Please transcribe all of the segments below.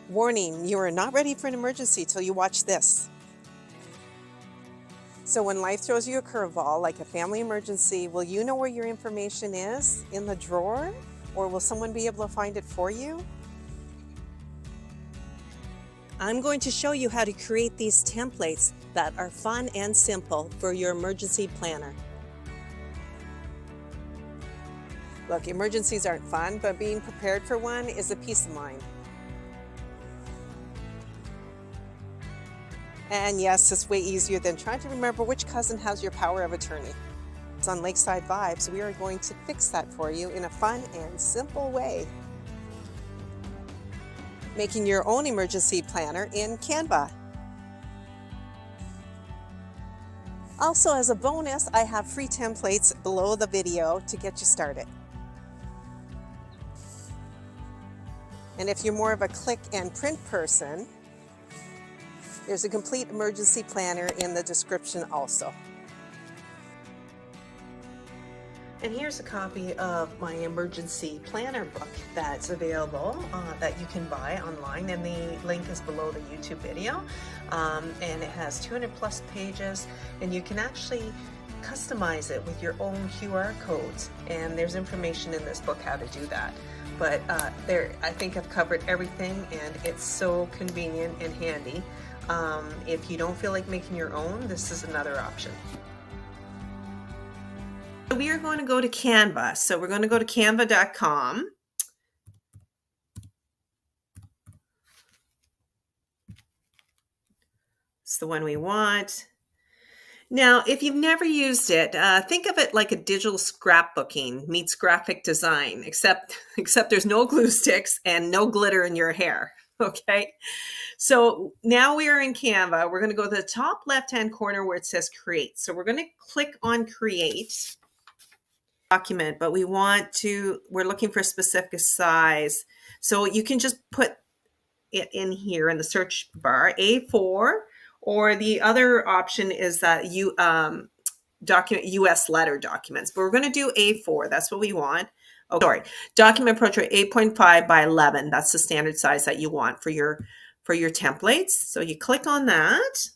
Warning, you are not ready for an emergency till you watch this. So when life throws you a curveball, like a family emergency, will you know where your information is in the drawer? Or will someone be able to find it for you? I'm going to show you how to create these templates that are fun and simple for your emergency planner. Look, emergencies aren't fun, but being prepared for one is a peace of mind. And yes, it's way easier than trying to remember which cousin has your power of attorney. On Lakeside Vibes, we are going to fix that for you in a fun and simple way. Making your own emergency planner in Canva. Also, as a bonus, I have free templates below the video to get you started. And if you're more of a click and print person, there's a complete emergency planner in the description also. And here's a copy of my emergency planner book that's available that you can buy online, and the link is below the YouTube video. And it has 200 plus pages, and you can actually customize it with your own QR codes, and there's information in this book how to do that. But I think I've covered everything, and it's so convenient and handy. If you don't feel like making your own, this is another option. We are going to go to Canva. So we're going to go to canva.com. It's the one we want. Now, if you've never used it, think of it like a digital scrapbooking meets graphic design, except there's no glue sticks and no glitter in your hair. Okay, so now we are in Canva. We're going to go to the top left-hand corner where it says create. So we're going to click on create document, but we're looking for a specific size. So you can just put it in here in the search bar, A4, or the other option is that you document US letter documents, but we're going to do A4. That's what we want. Oh, sorry. Document portrait 8.5 by 11. That's the standard size that you want for your templates. So you click on that.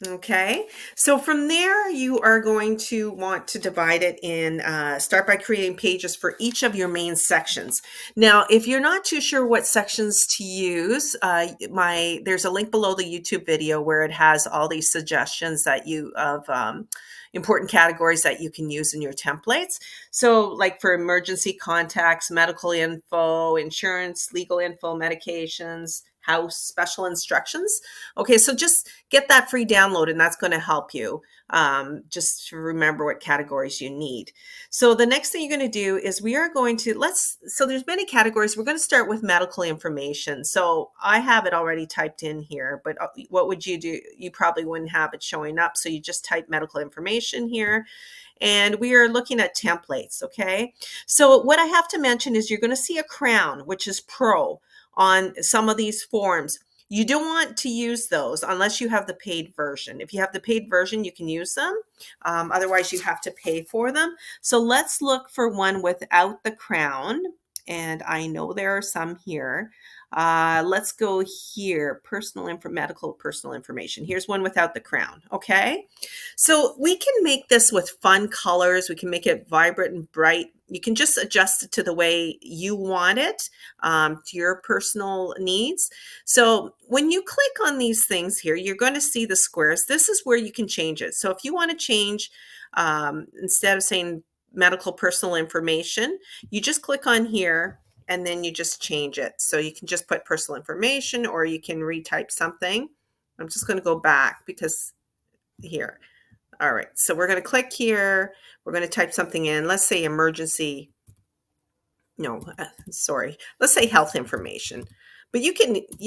Okay, so from there you are going to want to divide it in, start by creating pages for each of your main sections. Now, if you're not too sure what sections to use, there's a link below the YouTube video where it has all these suggestions that of important categories that you can use in your templates. So like for emergency contacts, medical info, insurance, legal info, medications, house, special instructions. Okay, so just get that free download, and that's going to help you just to remember what categories you need. So the next thing you're going to do is we are going to, so there's many categories. We're going to start with medical information. So I have it already typed in here, but what would you do? You probably wouldn't have it showing up. So you just type medical information here. And we are looking at templates, okay? So what I have to mention is you're going to see a crown, which is pro, on some of these forms. You don't want to use those unless you have the paid version. If you have the paid version, you can use them. Otherwise, you have to pay for them. So let's look for one without the crown. And I know there are some here. Let's go here, medical personal information. Here's one without the crown, okay? So we can make this with fun colors. We can make it vibrant and bright. You can just adjust it to the way you want it, to your personal needs. So when you click on these things here, you're going to see the squares. This is where you can change it. So if you want to change, instead of saying medical personal information, you just click on here and then you just change it. So you can just put personal information, or you can retype something. I'm just going to go back because here. All right, so we're going to click here. We're going to type something in. Let's say emergency. No, sorry. Let's say health information. But you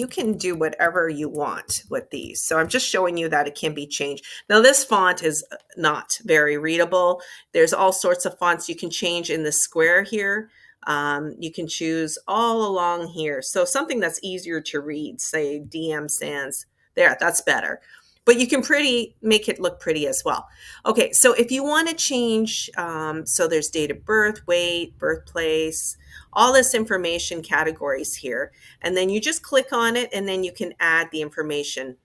can do whatever you want with these. So I'm just showing you that it can be changed. Now this font is not very readable. There's all sorts of fonts you can change in the square here. You can choose all along here. So something that's easier to read, say DM Sans. There, that's better. but you can make it look pretty as well. Okay, so if you want to change, so there's date of birth, weight, birthplace, all this information categories here, and then you just click on it, and then you can add the information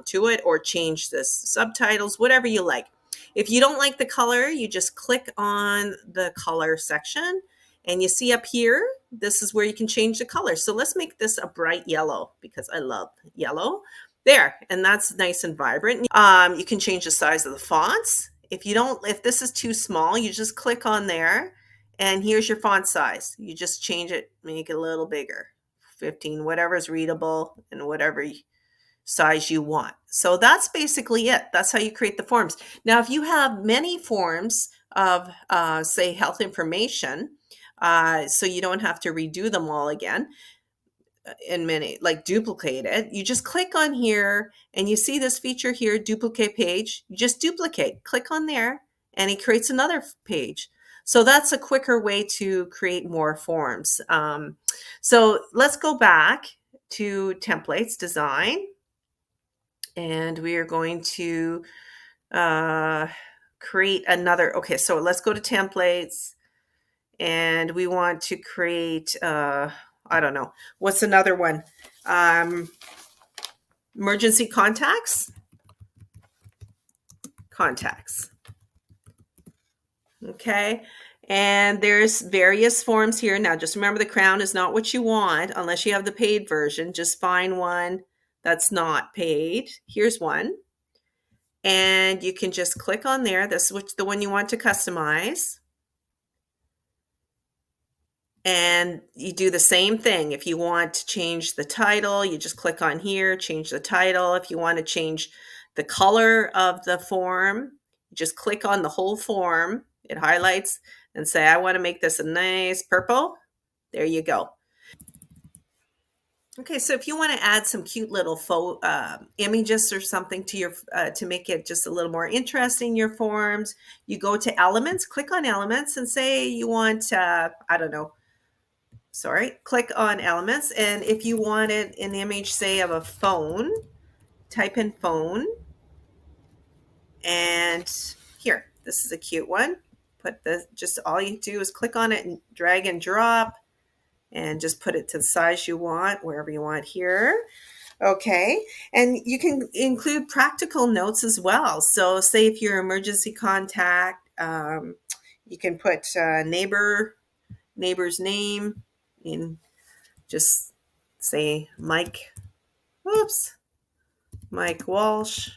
to it or change the subtitles, whatever you like. If you don't like the color, you just click on the color section, and you see up here, this is where you can change the color. So let's make this a bright yellow because I love yellow. There, and that's nice and vibrant. You can change the size of the fonts. If this is too small, you just click on there, and here's your font size. You just change it, make it a little bigger, 15, whatever is readable, and whatever size you want. So that's basically it. That's how you create the forms. Now, if you have many forms of, say, health information, so you don't have to redo them all again, in many, like duplicate it, you just click on here, and you see this feature here, duplicate page. You just duplicate, click on there, and it creates another page. So that's a quicker way to create more forms. So let's go back to templates, design, and we are going to create another. Okay, so let's go to templates, and we want to create, I don't know, what's another one? Emergency contacts. Okay, and there's various forms here. Now, just remember the crown is not what you want unless you have the paid version. Just find one that's not paid. Here's one. And you can just click on there. This is the one you want to customize. And you do the same thing. If you want to change the title, you just click on here, change the title. If you want to change the color of the form, you just click on the whole form. It highlights and say, I want to make this a nice purple. There you go. Okay, so if you want to add some cute little images or something to your to make it just a little more interesting, your forms, you go to elements, click on elements, and say you want, I don't know, click on elements. And if you wanted an image, say, of a phone, type in phone. And here, this is a cute one. Just all you do is click on it and drag and drop, and just put it to the size you want, wherever you want here. Okay, and you can include practical notes as well. So say if you're emergency contact, you can put neighbor's name, and just say Mike Walsh,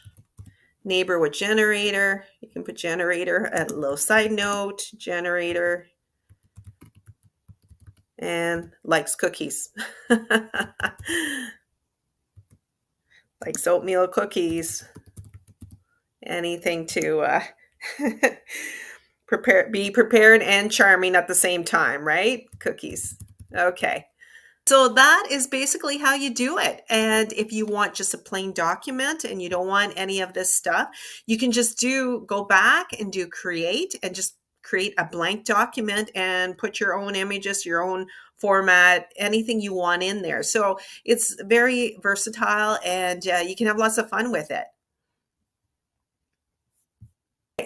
neighbor with generator. You can put generator at a low side note, generator, and likes cookies. Likes oatmeal cookies. Anything to be prepared and charming at the same time, right? Cookies. Okay. So that is basically how you do it. And if you want just a plain document and you don't want any of this stuff, you can just go back and do create, and just create a blank document and put your own images, your own format, anything you want in there. So it's very versatile, and you can have lots of fun with it.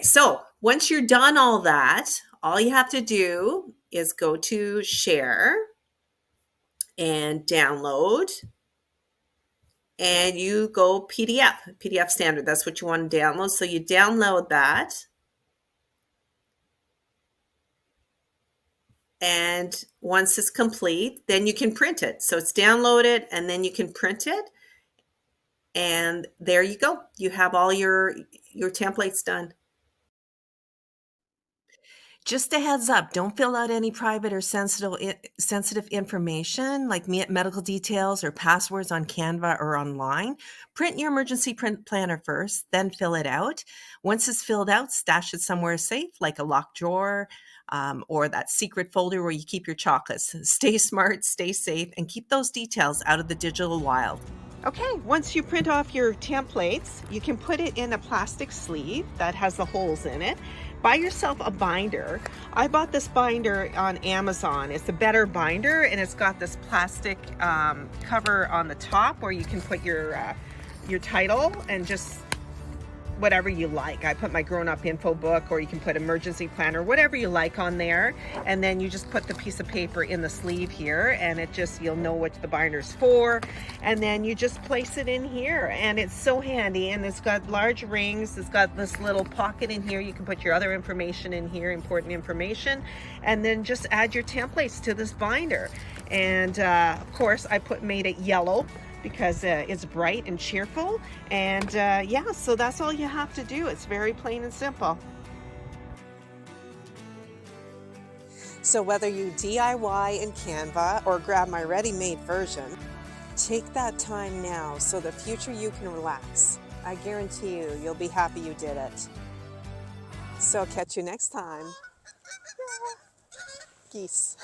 So once you're done all that, all you have to do is go to share and download, and you go PDF standard. That's what you want to download. So you download that, and once it's complete, then you can print it. So it's downloaded, and then you can print it, and there you go. You have all your templates done. Just a heads up, don't fill out any private or sensitive information like medical details or passwords on Canva or online. Print your emergency print planner first, then fill it out. Once it's filled out, stash it somewhere safe, like a locked drawer, or that secret folder where you keep your chocolates. Stay smart, stay safe, and keep those details out of the digital wild. Okay, once you print off your templates, you can put it in a plastic sleeve that has the holes in it. Buy yourself a binder. I bought this binder on Amazon. It's a better binder, and it's got this plastic cover on the top where you can put your title and just whatever you like. I put my grown-up info book, or you can put emergency planner, whatever you like on there. And then you just put the piece of paper in the sleeve here, and it just, you'll know what the binder's for. And then you just place it in here, and it's so handy. And it's got large rings. It's got this little pocket in here. You can put your other information in here, important information, and then just add your templates to this binder. And of course, I made it yellow because it's bright and cheerful. And yeah, so that's all you have to do. It's very plain and simple. So whether you DIY in Canva or grab my ready-made version, take that time now so the future you can relax. I guarantee you'll be happy you did it. So I'll catch you next time. Geese.